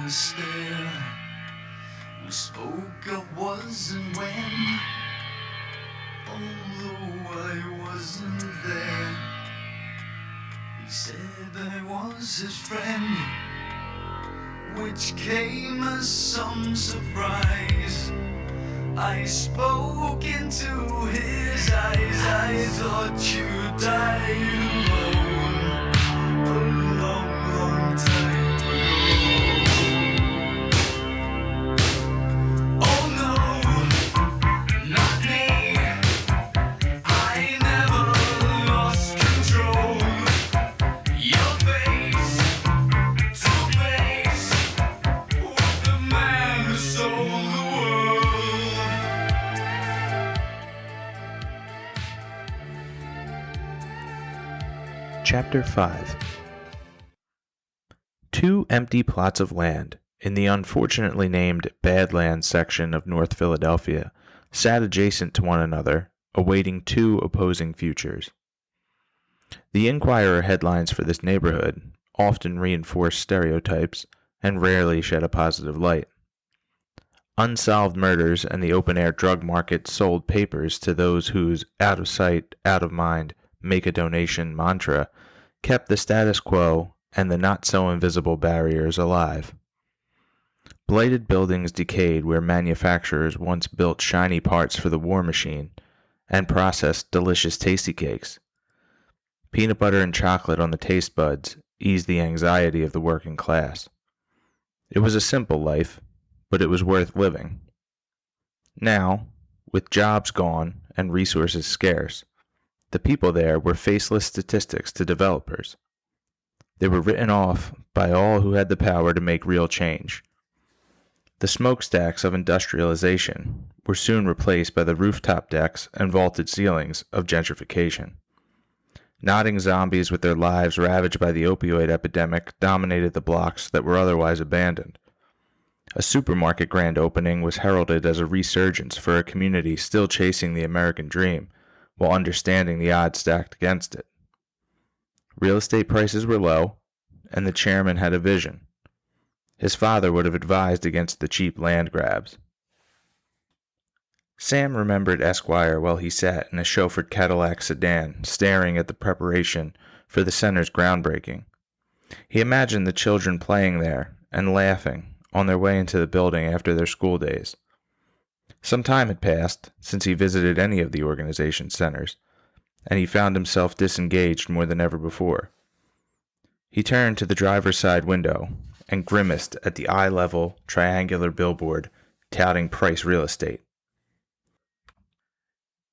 was there. We spoke of was and when, although I wasn't there. He said I was his friend, which came as some surprise. I spoke into his eyes. I thought you'd die alone a long, long time ago. Oh no, not me. I never lost control. Your face to face with the man who sold the world. Chapter 5. 2 empty plots of land in the unfortunately named Badlands section of North Philadelphia sat adjacent to one another, awaiting 2 opposing futures. The Inquirer headlines for this neighborhood often reinforce stereotypes and rarely shed a positive light. Unsolved murders and the open-air drug market sold papers to those whose out of sight, out of mind, make a donation mantra kept the status quo and the not-so-invisible barriers alive. Blighted buildings decayed where manufacturers once built shiny parts for the war machine and processed delicious tasty cakes. Peanut butter and chocolate on the taste buds eased the anxiety of the working class. It was a simple life, but it was worth living. Now, with jobs gone and resources scarce, the people there were faceless statistics to developers. They were written off by all who had the power to make real change. The smokestacks of industrialization were soon replaced by the rooftop decks and vaulted ceilings of gentrification. Nodding zombies with their lives ravaged by the opioid epidemic dominated the blocks that were otherwise abandoned. A supermarket grand opening was heralded as a resurgence for a community still chasing the American dream, while understanding the odds stacked against it. Real estate prices were low, and the chairman had a vision. His father would have advised against the cheap land grabs. Sam remembered Esquire while he sat in a chauffeured Cadillac sedan, staring at the preparation for the center's groundbreaking. He imagined the children playing there and laughing on their way into the building after their school days. Some time had passed since he visited any of the organization's centers, and he found himself disengaged more than ever before. He turned to the driver's side window and grimaced at the eye-level, triangular billboard touting Price Real Estate.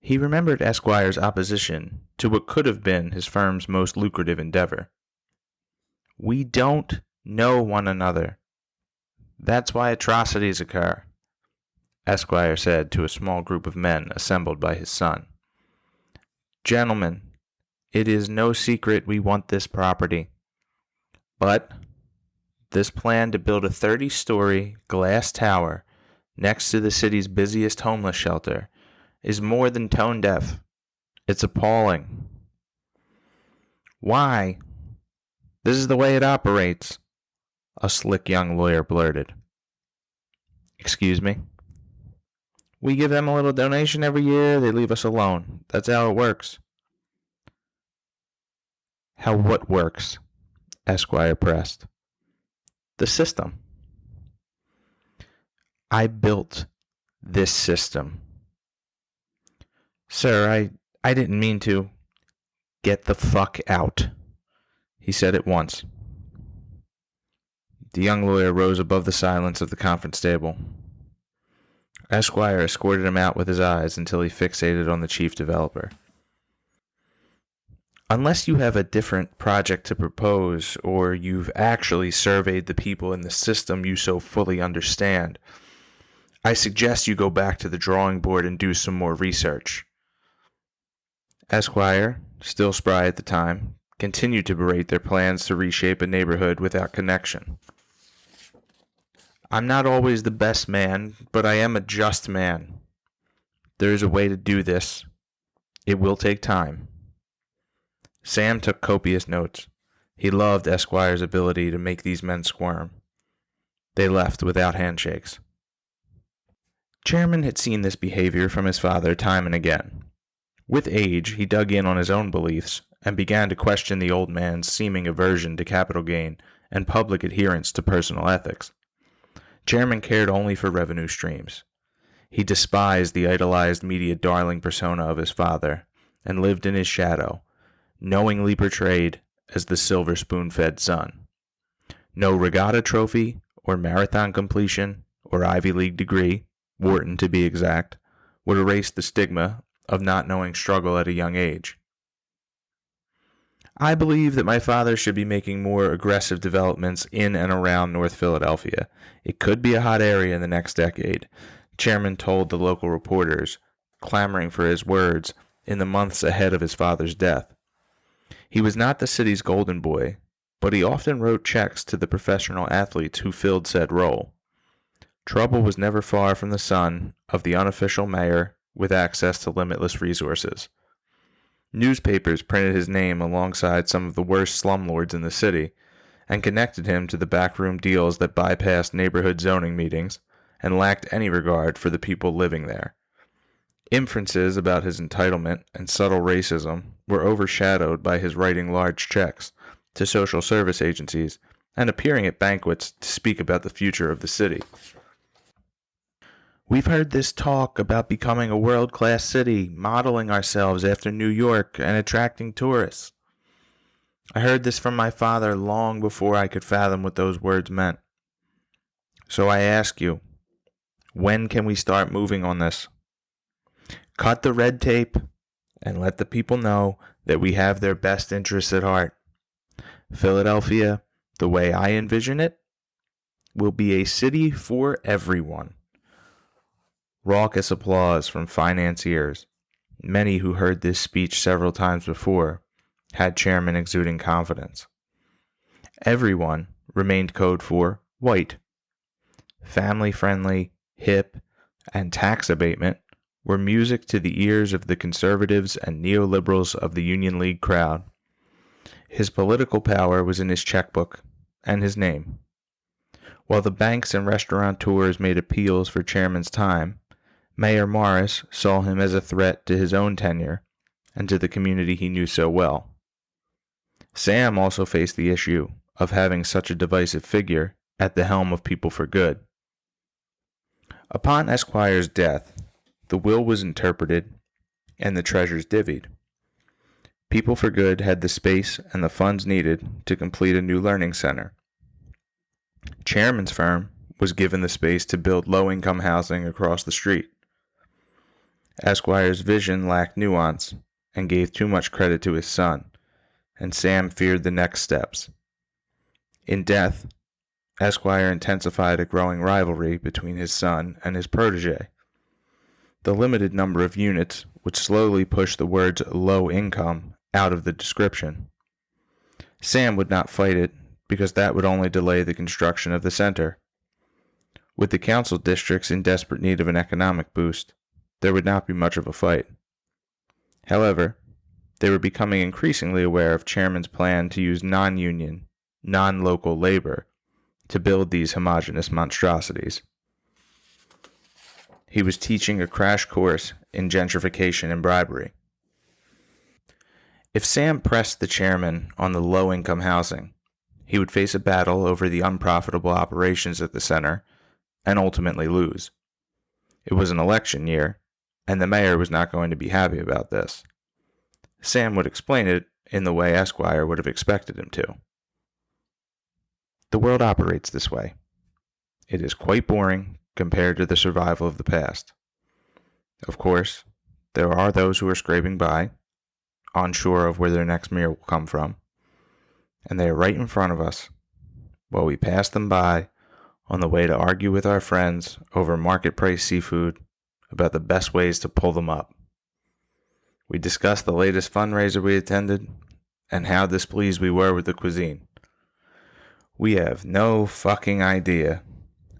He remembered Esquire's opposition to what could have been his firm's most lucrative endeavor. "We don't know one another. That's why atrocities occur," Esquire said to a small group of men assembled by his son. "Gentlemen, it is no secret we want this property. But this plan to build a 30-story glass tower next to the city's busiest homeless shelter is more than tone deaf. It's appalling." "Why? This is the way it operates," a slick young lawyer blurted. "Excuse me?" "We give them a little donation every year, they leave us alone. That's how it works." "How what works?" Esquire pressed. "The system." "I built this system." "Sir, I didn't mean to." "Get the fuck out," he said at once. The young lawyer rose above the silence of the conference table. Esquire escorted him out with his eyes until he fixated on the chief developer. "Unless you have a different project to propose, or you've actually surveyed the people in the system you so fully understand, I suggest you go back to the drawing board and do some more research." Esquire, still spry at the time, continued to berate their plans to reshape a neighborhood without connection. "I'm not always the best man, but I am a just man. There is a way to do this. It will take time." Sam took copious notes. He loved Esquire's ability to make these men squirm. They left without handshakes. Chairman had seen this behavior from his father time and again. With age, he dug in on his own beliefs and began to question the old man's seeming aversion to capital gain and public adherence to personal ethics. Chairman cared only for revenue streams. He despised the idolized media darling persona of his father and lived in his shadow, knowingly portrayed as the silver spoon-fed son. No regatta trophy or marathon completion or Ivy League degree, Wharton to be exact, would erase the stigma of not knowing struggle at a young age. I believe that my father should be making more aggressive developments in and around North Philadelphia. It could be a hot area in the next decade, Chairman told the local reporters, clamoring for his words in the months ahead of his father's death. He was not the city's golden boy, but he often wrote checks to the professional athletes who filled said role. Trouble was never far from the son of the unofficial mayor with access to limitless resources. Newspapers printed his name alongside some of the worst slumlords in the city and connected him to the backroom deals that bypassed neighborhood zoning meetings and lacked any regard for the people living there. Inferences about his entitlement and subtle racism were overshadowed by his writing large checks to social service agencies and appearing at banquets to speak about the future of the city. We've heard this talk about becoming a world-class city, modeling ourselves after New York and attracting tourists. I heard this from my father long before I could fathom what those words meant. So I ask you, when can we start moving on this? Cut the red tape and let the people know that we have their best interests at heart. Philadelphia, the way I envision it, will be a city for everyone. Raucous applause from financiers. Many who heard this speech several times before had Chairman exuding confidence. Everyone remained code for white. Family-friendly, hip, and tax abatement were music to the ears of the conservatives and neoliberals of the Union League crowd. His political power was in his checkbook and his name. While the banks and restaurateurs made appeals for Chairman's time, Mayor Morris saw him as a threat to his own tenure and to the community he knew so well. Sam also faced the issue of having such a divisive figure at the helm of People for Good. Upon Esquire's death, the will was interpreted and the treasures divvied. People for Good had the space and the funds needed to complete a new learning center. Chairman's firm was given the space to build low-income housing across the street. Esquire's vision lacked nuance and gave too much credit to his son, and Sam feared the next steps. In death, Esquire intensified a growing rivalry between his son and his protege. The limited number of units would slowly push the words low income out of the description. Sam would not fight it because that would only delay the construction of the center. With the council districts in desperate need of an economic boost, there would not be much of a fight. However, they were becoming increasingly aware of Chairman's plan to use non-union, non-local labor to build these homogeneous monstrosities. He was teaching a crash course in gentrification and bribery. If Sam pressed the Chairman on the low-income housing, he would face a battle over the unprofitable operations at the center and ultimately lose. It was an election year, and the mayor was not going to be happy about this. Sam would explain it in the way Esquire would have expected him to. The world operates this way. It is quite boring compared to the survival of the past. Of course, there are those who are scraping by, unsure of where their next meal will come from, and they are right in front of us, while we pass them by on the way to argue with our friends over market-price seafood about the best ways to pull them up. We discuss the latest fundraiser we attended and how displeased we were with the cuisine. We have no fucking idea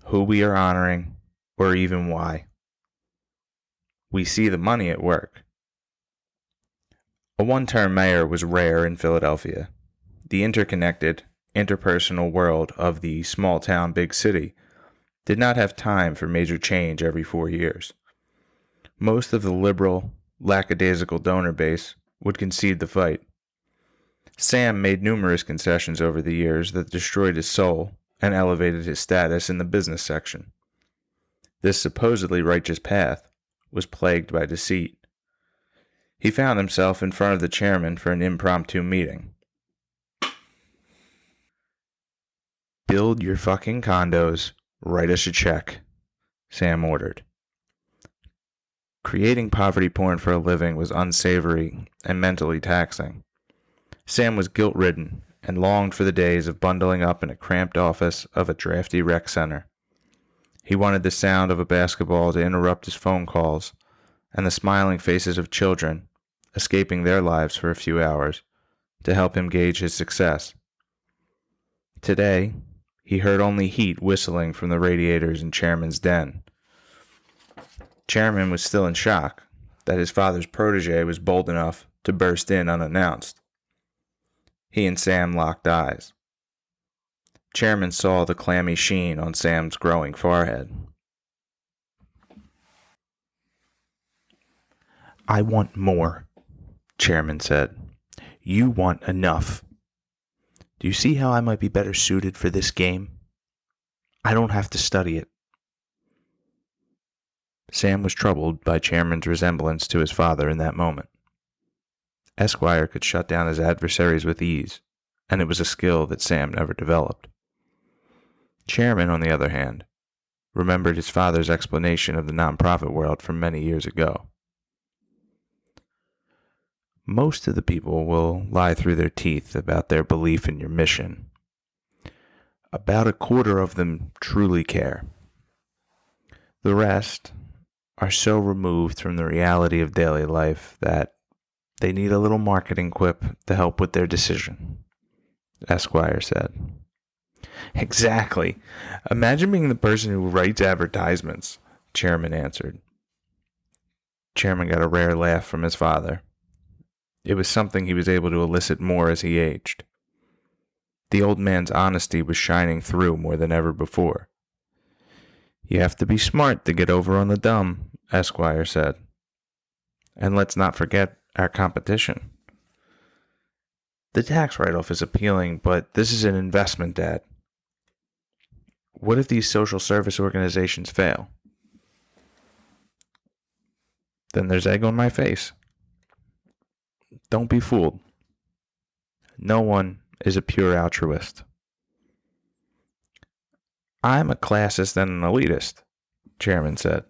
who we are honoring or even why. We see the money at work. A one-term mayor was rare in Philadelphia. The interconnected, interpersonal world of the small-town big city did not have time for major change every 4 years. Most of the liberal, lackadaisical donor base would concede the fight. Sam made numerous concessions over the years that destroyed his soul and elevated his status in the business section. This supposedly righteous path was plagued by deceit. He found himself in front of the chairman for an impromptu meeting. "Build your fucking condos, write us a check," Sam ordered. Creating poverty porn for a living was unsavory and mentally taxing. Sam was guilt-ridden and longed for the days of bundling up in a cramped office of a drafty rec center. He wanted the sound of a basketball to interrupt his phone calls and the smiling faces of children escaping their lives for a few hours to help him gauge his success. Today, he heard only heat whistling from the radiators in Chairman's den. Chairman was still in shock that his father's protege was bold enough to burst in unannounced. He and Sam locked eyes. Chairman saw the clammy sheen on Sam's growing forehead. "I want more," Chairman said. "You want enough. Do you see how I might be better suited for this game? I don't have to study it." Sam was troubled by Chairman's resemblance to his father in that moment. Esquire could shut down his adversaries with ease, and it was a skill that Sam never developed. Chairman, on the other hand, remembered his father's explanation of the nonprofit world from many years ago. "Most of the people will lie through their teeth about their belief in your mission. About a quarter of them truly care. The rest are so removed from the reality of daily life that they need a little marketing quip to help with their decision," Esquire said. "Exactly. Imagine being the person who writes advertisements," Chairman answered. Chairman got a rare laugh from his father. It was something he was able to elicit more as he aged. The old man's honesty was shining through more than ever before. "You have to be smart to get over on the dumb," Esquire said. "And let's not forget our competition. The tax write-off is appealing, but this is an investment, Dad. What if these social service organizations fail? Then there's egg on my face. Don't be fooled. No one is a pure altruist." "I'm a classist and an elitist," Chairman said.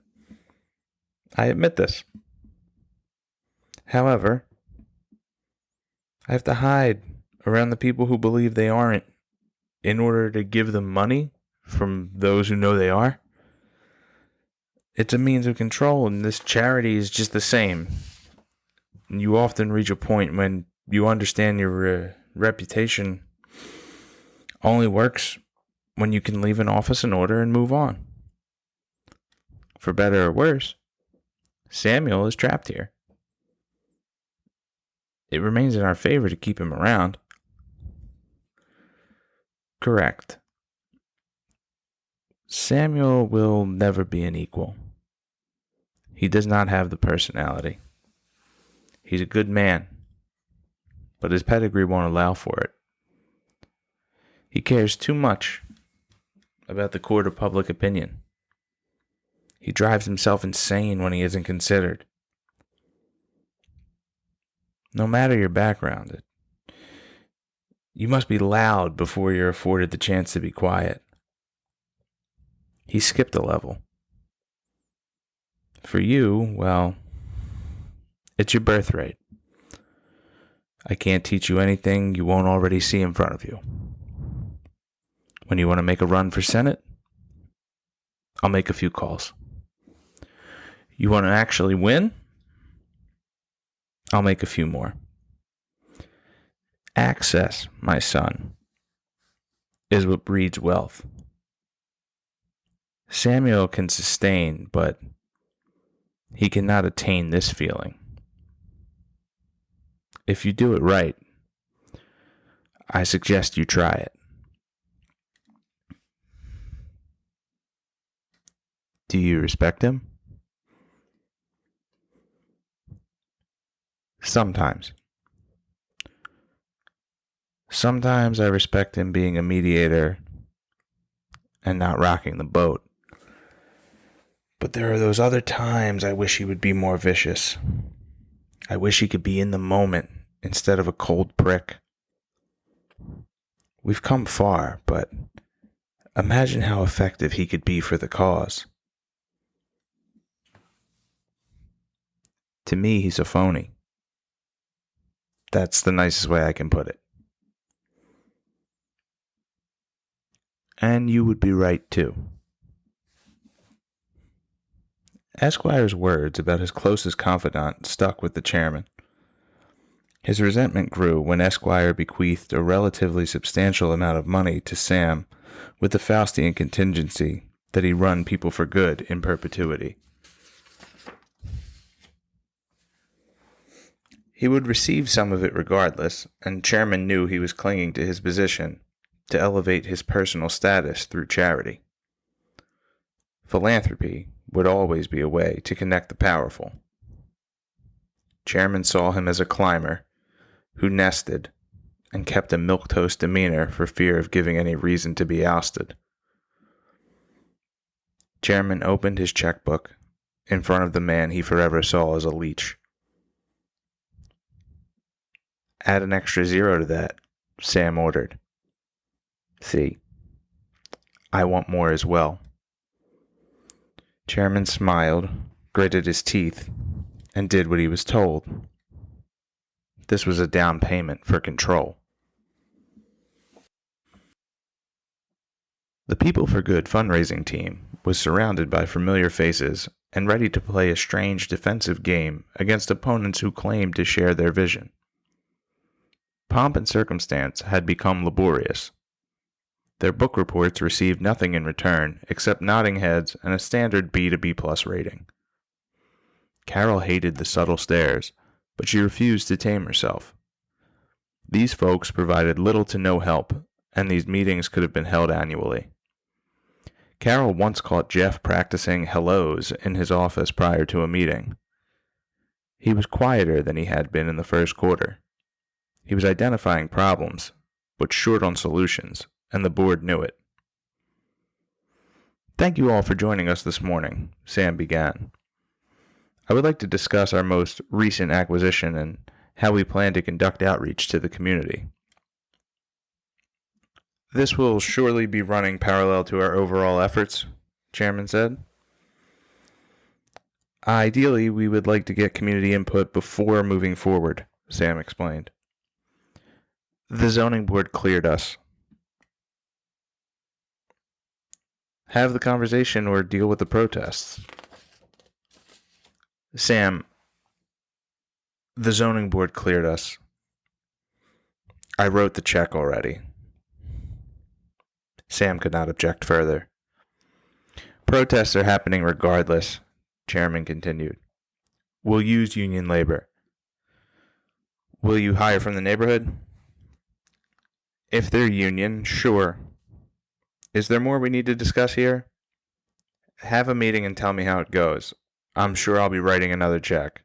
"I admit this. However, I have to hide around the people who believe they aren't in order to give them money from those who know they are. It's a means of control, and this charity is just the same. You often reach a point when you understand your reputation only works when you can leave an office in order and move on. For better or worse, Samuel is trapped here. It remains in our favor to keep him around." "Correct. Samuel will never be an equal. He does not have the personality. He's a good man, but his pedigree won't allow for it. He cares too much about the court of public opinion. He drives himself insane when he isn't considered. No matter your background, you must be loud before you're afforded the chance to be quiet. He skipped a level. For you, well, it's your birthright. I can't teach you anything you won't already see in front of you. When you want to make a run for Senate, I'll make a few calls. You want to actually win? I'll make a few more. Access, my son, is what breeds wealth. Samuel can sustain, but he cannot attain this feeling. If you do it right, I suggest you try it." Do you respect him? Sometimes. Sometimes I respect him being a mediator and not rocking the boat. But there are those other times I wish he would be more vicious. I wish he could be in the moment instead of a cold prick. We've come far, but imagine how effective he could be for the cause. To me, he's a phony. That's the nicest way I can put it. And you would be right, too. Esquire's words about his closest confidant stuck with the chairman. His resentment grew when Esquire bequeathed a relatively substantial amount of money to Sam with the Faustian contingency that he run people for good in perpetuity. He would receive some of it regardless, and Chairman knew he was clinging to his position to elevate his personal status through charity. Philanthropy would always be a way to connect the powerful. Chairman saw him as a climber who nested and kept a milquetoast demeanor for fear of giving any reason to be ousted. Chairman opened his checkbook in front of the man he forever saw as a leech. Add an extra 0 to that, Sam ordered. See, I want more as well. Chairman smiled, gritted his teeth, and did what he was told. This was a down payment for control. The People for Good fundraising team was surrounded by familiar faces and ready to play a strange defensive game against opponents who claimed to share their vision. Pomp and circumstance had become laborious. Their book reports received nothing in return except nodding heads and a standard B to B+ rating. Carol hated the subtle stares, but she refused to tame herself. These folks provided little to no help, and these meetings could have been held annually. Carol once caught Jeff practicing hellos in his office prior to a meeting. He was quieter than he had been in the first quarter. He was identifying problems, but short on solutions, and the board knew it. Thank you all for joining us this morning, Sam began. I would like to discuss our most recent acquisition and how we plan to conduct outreach to the community. This will surely be running parallel to our overall efforts, Chairman said. Ideally, we would like to get community input before moving forward, Sam explained. The zoning board cleared us. Have the conversation or deal with the protests. Sam, the zoning board cleared us. I wrote the check already. Sam could not object further. Protests are happening regardless, Chairman continued. We'll use union labor. Will you hire from the neighborhood? If they're union, sure. Is there more we need to discuss here? Have a meeting and tell me how it goes. I'm sure I'll be writing another check.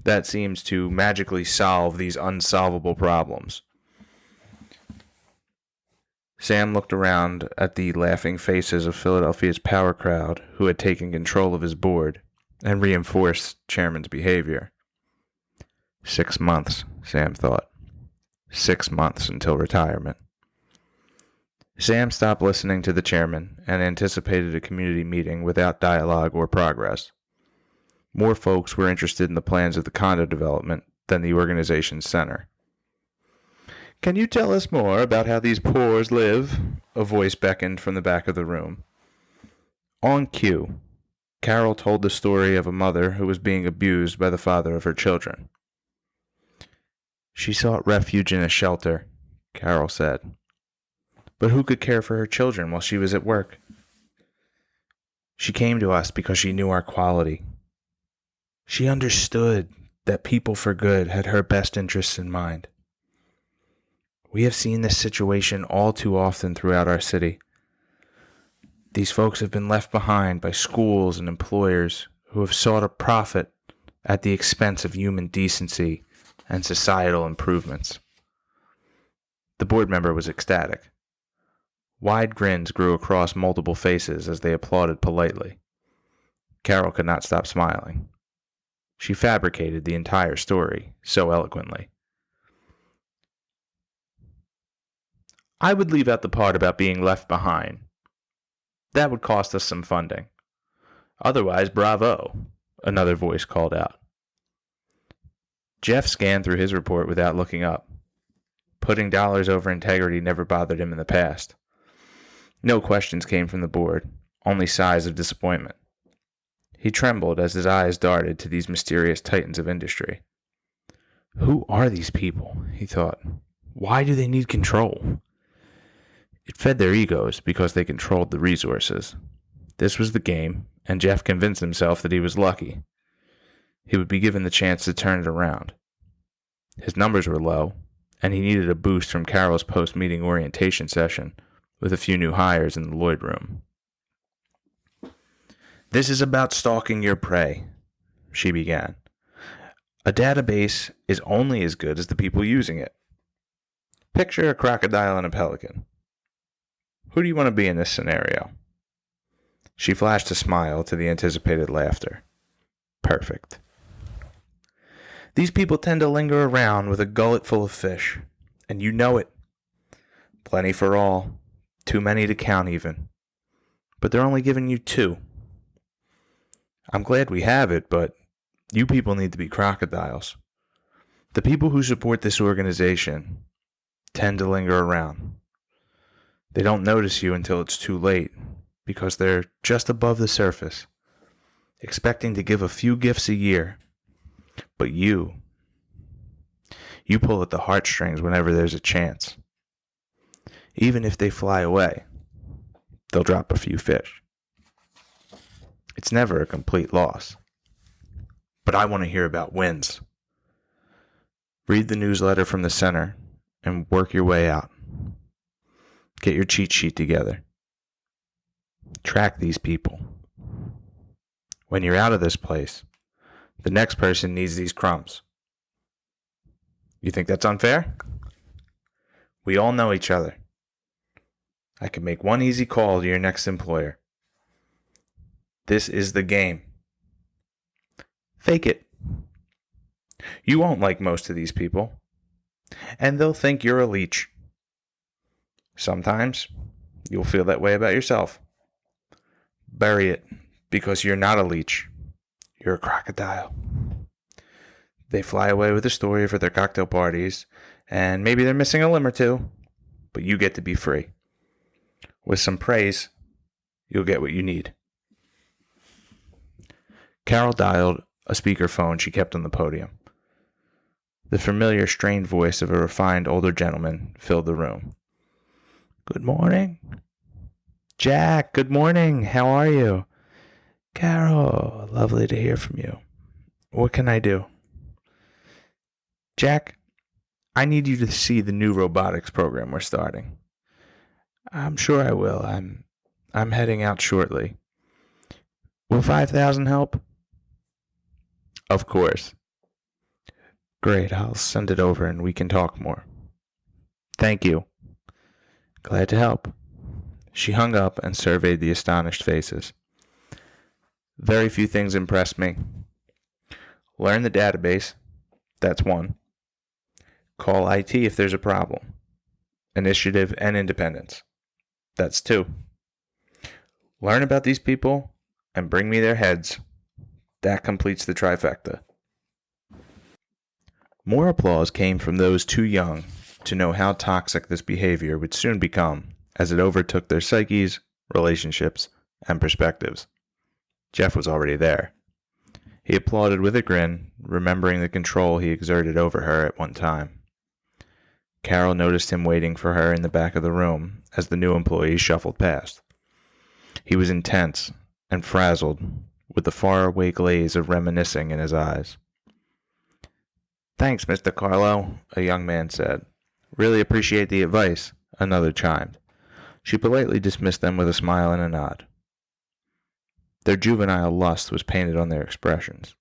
That seems to magically solve these unsolvable problems. Sam looked around at the laughing faces of Philadelphia's power crowd who had taken control of his board and reinforced Chairman's behavior. 6 months, Sam thought. 6 months until retirement. Sam stopped listening to the chairman and anticipated a community meeting without dialogue or progress. More folks were interested in the plans of the condo development than the organization's center. Can you tell us more about how these poors live? A voice beckoned from the back of the room. On cue, Carol told the story of a mother who was being abused by the father of her children. She sought refuge in a shelter, Carol said. But who could care for her children while she was at work? She came to us because she knew our quality. She understood that People for Good had her best interests in mind. We have seen this situation all too often throughout our city. These folks have been left behind by schools and employers who have sought a profit at the expense of human decency and societal improvements. The board member was ecstatic. Wide grins grew across multiple faces as they applauded politely. Carol could not stop smiling. She fabricated the entire story so eloquently. I would leave out the part about being left behind. That would cost us some funding. Otherwise, bravo, another voice called out. Jeff scanned through his report without looking up. Putting dollars over integrity never bothered him in the past. No questions came from the board, only sighs of disappointment. He trembled as his eyes darted to these mysterious titans of industry. Who are these people? He thought. Why do they need control? It fed their egos because they controlled the resources. This was the game, and Jeff convinced himself that he was lucky. He would be given the chance to turn it around. His numbers were low, and he needed a boost from Carol's post-meeting orientation session with a few new hires in the Lloyd room. This is about stalking your prey, she began. A database is only as good as the people using it. Picture a crocodile and a pelican. Who do you want to be in this scenario? She flashed a smile to the anticipated laughter. Perfect. These people tend to linger around with a gullet full of fish, and you know it. Plenty for all, too many to count even. But they're only giving you 2. I'm glad we have it, but you people need to be crocodiles. The people who support this organization tend to linger around. They don't notice you until it's too late, because they're just above the surface, expecting to give a few gifts a year. But you pull at the heartstrings whenever there's a chance. Even if they fly away, they'll drop a few fish. It's never a complete loss. But I want to hear about wins. Read the newsletter from the center and work your way out. Get your cheat sheet together. Track these people. When you're out of this place, the next person needs these crumbs. You think that's unfair? We all know each other. I can make one easy call to your next employer. This is the game. Fake it. You won't like most of these people, and they'll think you're a leech. Sometimes you'll feel that way about yourself. Bury it, because you're not a leech. You're a crocodile. They fly away with a story for their cocktail parties, and maybe they're missing a limb or two, but you get to be free. With some praise, you'll get what you need. Carol dialed a speakerphone she kept on the podium. The familiar, strained voice of a refined older gentleman filled the room. Good morning. Jack, good morning. How are you? Carol, lovely to hear from you. What can I do? Jack, I need you to see the new robotics program we're starting. I'm sure I will. I'm heading out shortly. Will 5,000 help? Of course. Great, I'll send it over and we can talk more. Thank you. Glad to help. She hung up and surveyed the astonished faces. Very few things impressed me. Learn the database. That's 1. Call IT if there's a problem. Initiative and independence. That's 2. Learn about these people and bring me their heads. That completes the trifecta. More applause came from those too young to know how toxic this behavior would soon become as it overtook their psyches, relationships, and perspectives. Jeff was already there. He applauded with a grin, remembering the control he exerted over her at one time. Carol noticed him waiting for her in the back of the room as the new employee shuffled past. He was intense and frazzled, with the faraway glaze of reminiscing in his eyes. Thanks, Mr. Carlo, a young man said. Really appreciate the advice, another chimed. She politely dismissed them with a smile and a nod. Their juvenile lust was painted on their expressions.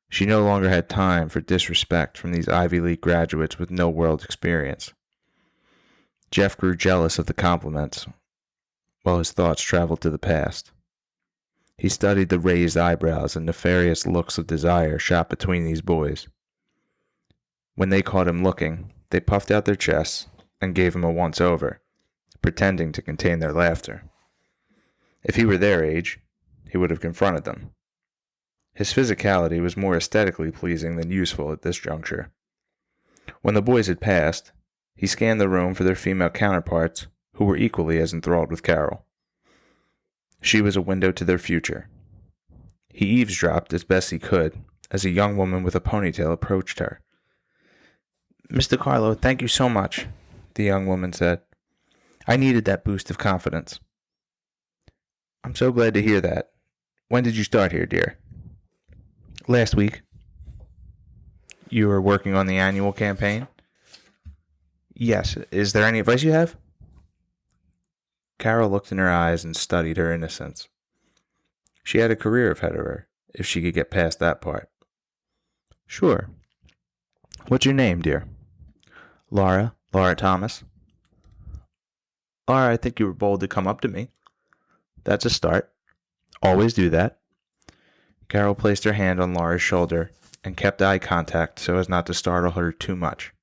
She no longer had time for disrespect from these Ivy League graduates with no world experience. Jeff grew jealous of the compliments, while his thoughts traveled to the past. He studied the raised eyebrows and nefarious looks of desire shot between these boys. When they caught him looking, they puffed out their chests and gave him a once-over, pretending to contain their laughter. If he were their age, he would have confronted them. His physicality was more aesthetically pleasing than useful at this juncture. When the boys had passed, he scanned the room for their female counterparts, who were equally as enthralled with Carol. She was a window to their future. He eavesdropped as best he could as a young woman with a ponytail approached her. "Mr. Carlo, thank you so much," the young woman said. "I needed that boost of confidence." "I'm so glad to hear that. When did you start here, dear?" "Last week." "You were working on the annual campaign?" "Yes. Is there any advice you have?" Carol looked in her eyes and studied her innocence. She had a career ahead of her, if she could get past that part. "Sure. What's your name, dear?" Laura Thomas." "Laura, I think you were bold to come up to me." "That's a start. Always do that." Carol placed her hand on Laura's shoulder and kept eye contact so as not to startle her too much.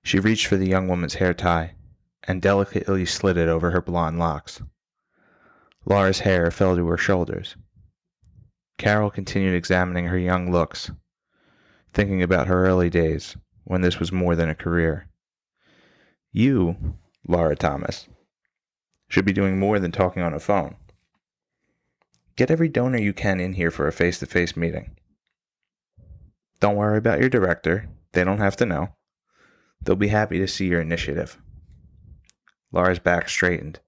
She reached for the young woman's hair tie and delicately slid it over her blonde locks. Laura's hair fell to her shoulders. Carol continued examining her young looks, thinking about her early days when this was more than a career. You, Laura Thomas, should be doing more than talking on a phone. Get every donor you can in here for a face-to-face meeting. Don't worry about your director. They don't have to know. They'll be happy to see your initiative. Laura's back straightened.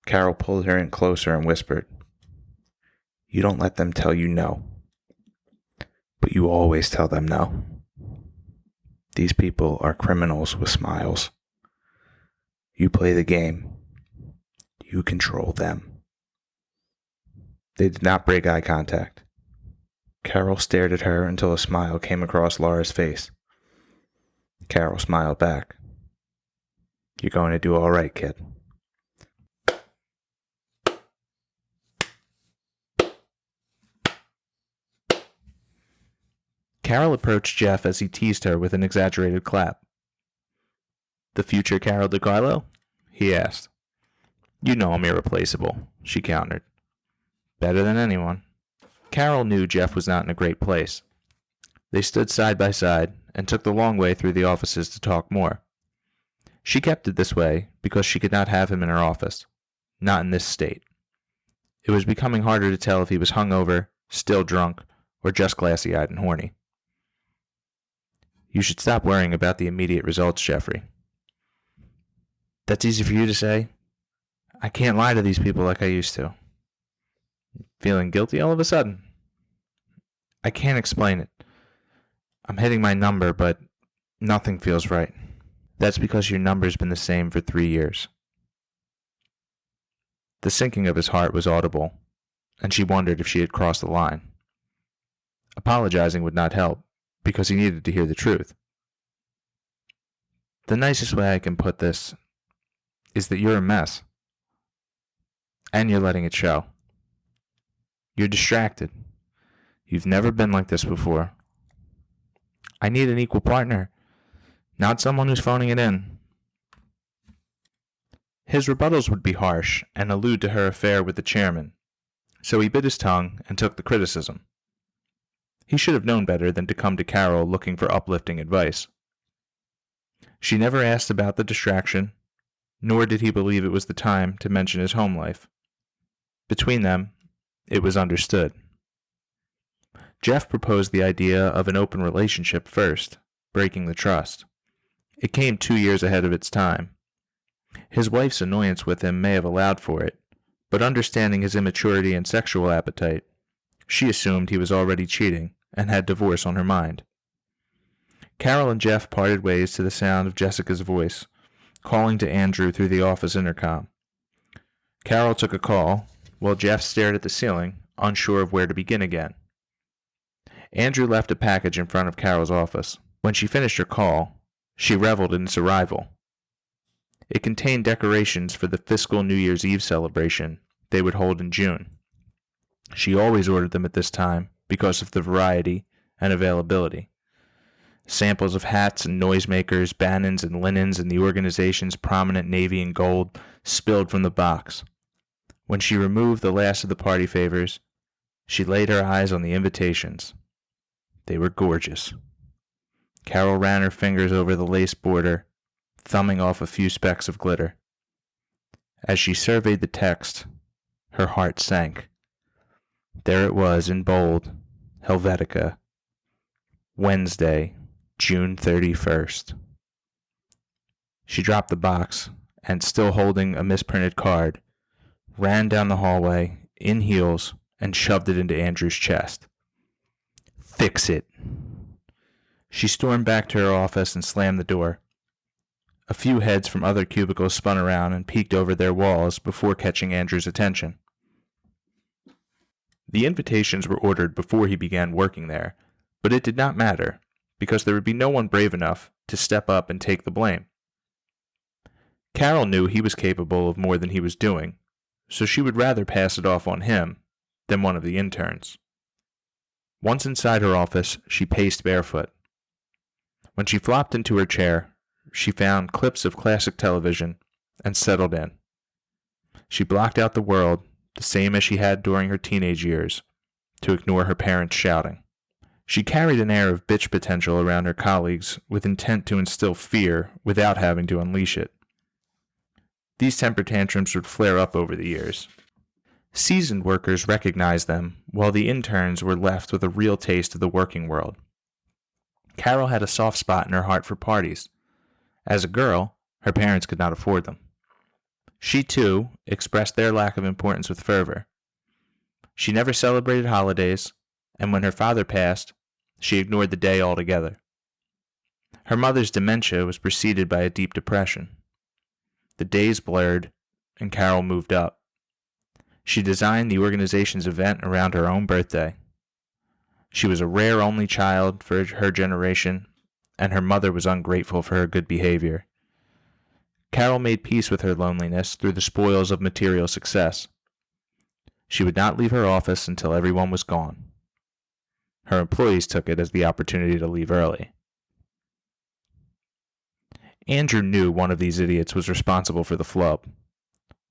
Carol pulled her in closer and whispered, "You don't let them tell you no. But you always tell them no. These people are criminals with smiles. You play the game. You control them." They did not break eye contact. Carol stared at her until a smile came across Laura's face. Carol smiled back. "You're going to do all right, kid." Carol approached Jeff as he teased her with an exaggerated clap. "The future Carol DiCarlo?" he asked. "You know I'm irreplaceable," she countered. "Better than anyone." Carol knew Jeff was not in a great place. They stood side by side and took the long way through the offices to talk more. She kept it this way because she could not have him in her office, not in this state. It was becoming harder to tell if he was hungover, still drunk, or just glassy-eyed and horny. "You should stop worrying about the immediate results, Jeffrey." "That's easy for you to say. I can't lie to these people like I used to." "Feeling guilty all of a sudden?" "I can't explain it. I'm hitting my number, but nothing feels right." "That's because your number's been the same for 3 years." The sinking of his heart was audible, and she wondered if she had crossed the line. Apologizing would not help, because he needed to hear the truth. "The nicest way I can put this is that you're a mess. And you're letting it show. You're distracted. You've never been like this before. I need an equal partner, not someone who's phoning it in." His rebuttals would be harsh and allude to her affair with the chairman, so he bit his tongue and took the criticism. He should have known better than to come to Carol looking for uplifting advice. She never asked about the distraction, nor did he believe it was the time to mention his home life. Between them, it was understood. Jeff proposed the idea of an open relationship first, breaking the trust. It came 2 years ahead of its time. His wife's annoyance with him may have allowed for it, but understanding his immaturity and sexual appetite, she assumed he was already cheating and had divorce on her mind. Carol and Jeff parted ways to the sound of Jessica's voice, calling to Andrew through the office intercom. Carol took a call, while Jeff stared at the ceiling, unsure of where to begin again. Andrew left a package in front of Carol's office. When she finished her call, she reveled in its arrival. It contained decorations for the fiscal New Year's Eve celebration they would hold in June. She always ordered them at this time because of the variety and availability. Samples of hats and noisemakers, banners and linens, and the organization's prominent navy and gold spilled from the box. When she removed the last of the party favors, she laid her eyes on the invitations. They were gorgeous. Carol ran her fingers over the lace border, thumbing off a few specks of glitter. As she surveyed the text, her heart sank. There it was in bold, Helvetica, Wednesday, June 31st. She dropped the box and, still holding a misprinted card, ran down the hallway in heels and shoved it into Andrew's chest. Fix it. She stormed back to her office and slammed the door. A few heads from other cubicles spun around and peeked over their walls before catching Andrew's attention. The invitations were ordered before he began working there, but it did not matter, because there would be no one brave enough to step up and take the blame. Carol knew he was capable of more than he was doing, so she would rather pass it off on him than one of the interns. Once inside her office, she paced barefoot. When she flopped into her chair, she found clips of classic television and settled in. She blocked out the world, the same as she had during her teenage years, to ignore her parents shouting. She carried an air of bitch potential around her colleagues with intent to instill fear without having to unleash it. These temper tantrums would flare up over the years. Seasoned workers recognized them, while the interns were left with a real taste of the working world. Carol had a soft spot in her heart for parties. As a girl, her parents could not afford them. She, too, expressed their lack of importance with fervor. She never celebrated holidays, and when her father passed, she ignored the day altogether. Her mother's dementia was preceded by a deep depression. The days blurred, and Carol moved up. She designed the organization's event around her own birthday. She was a rare only child for her generation, and her mother was ungrateful for her good behavior. Carol made peace with her loneliness through the spoils of material success. She would not leave her office until everyone was gone. Her employees took it as the opportunity to leave early. Andrew knew one of these idiots was responsible for the flub.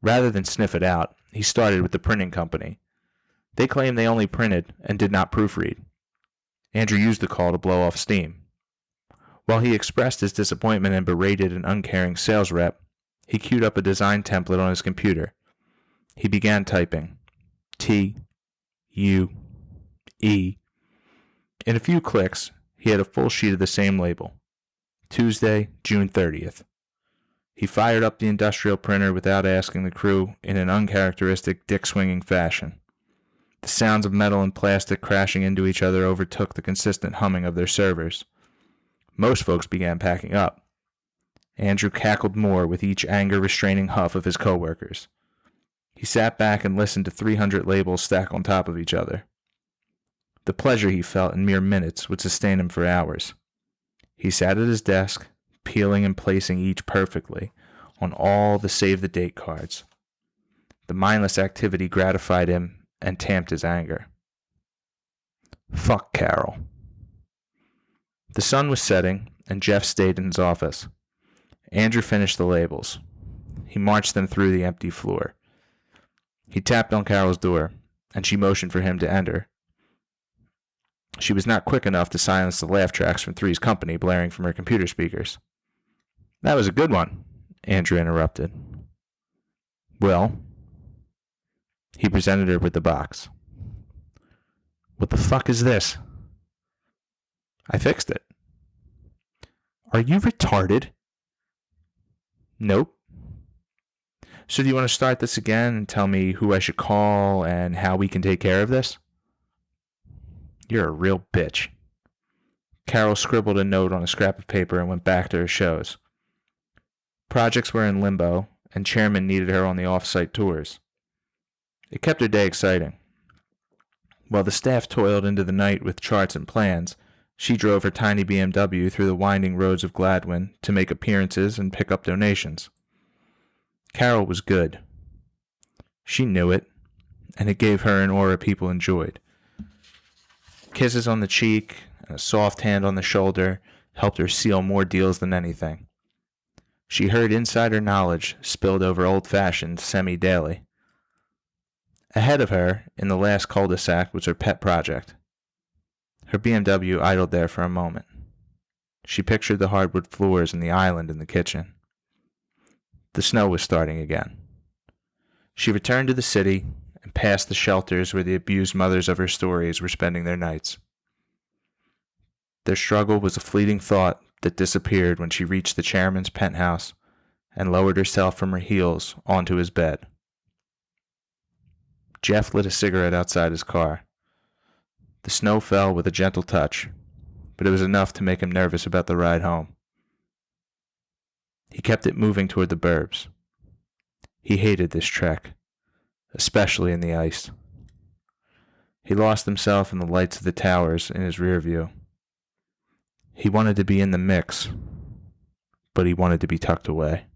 Rather than sniff it out, he started with the printing company. They claimed they only printed and did not proofread. Andrew used the call to blow off steam. While he expressed his disappointment and berated an uncaring sales rep, he queued up a design template on his computer. He began typing T-U-E. In a few clicks, he had a full sheet of the same label. Tuesday, June 30th. He fired up the industrial printer without asking the crew in an uncharacteristic dick-swinging fashion. The sounds of metal and plastic crashing into each other overtook the consistent humming of their servers. Most folks began packing up. Andrew cackled more with each anger-restraining huff of his coworkers. He sat back and listened to 300 labels stack on top of each other. The pleasure he felt in mere minutes would sustain him for hours. He sat at his desk, peeling and placing each perfectly on all the save-the-date cards. The mindless activity gratified him and tamped his anger. Fuck Carol. The sun was setting, and Jeff stayed in his office. Andrew finished the labels. He marched them through the empty floor. He tapped on Carol's door, and she motioned for him to enter. She was not quick enough to silence the laugh tracks from Three's Company blaring from her computer speakers. That was a good one, Andrew interrupted. Well? He presented her with the box. What the fuck is this? I fixed it. Are you retarded? Nope. So do you want to start this again and tell me who I should call and how we can take care of this? You're a real bitch. Carol scribbled a note on a scrap of paper and went back to her shows. Projects were in limbo, and chairman needed her on the off-site tours. It kept her day exciting. While the staff toiled into the night with charts and plans, she drove her tiny BMW through the winding roads of Gladwin to make appearances and pick up donations. Carol was good. She knew it, and it gave her an aura people enjoyed. Kisses on the cheek and a soft hand on the shoulder helped her seal more deals than anything. She heard insider knowledge spilled over old-fashioned semi-daily. Ahead of her, in the last cul-de-sac, was her pet project. Her BMW idled there for a moment. She pictured the hardwood floors and the island in the kitchen. The snow was starting again. She returned to the city and passed the shelters where the abused mothers of her stories were spending their nights. Their struggle was a fleeting thought that disappeared when she reached the chairman's penthouse and lowered herself from her heels onto his bed. Jeff lit a cigarette outside his car. The snow fell with a gentle touch, but it was enough to make him nervous about the ride home. He kept it moving toward the burbs. He hated this trek, especially in the ice. He lost himself in the lights of the towers in his rear view. He wanted to be in the mix, but he wanted to be tucked away.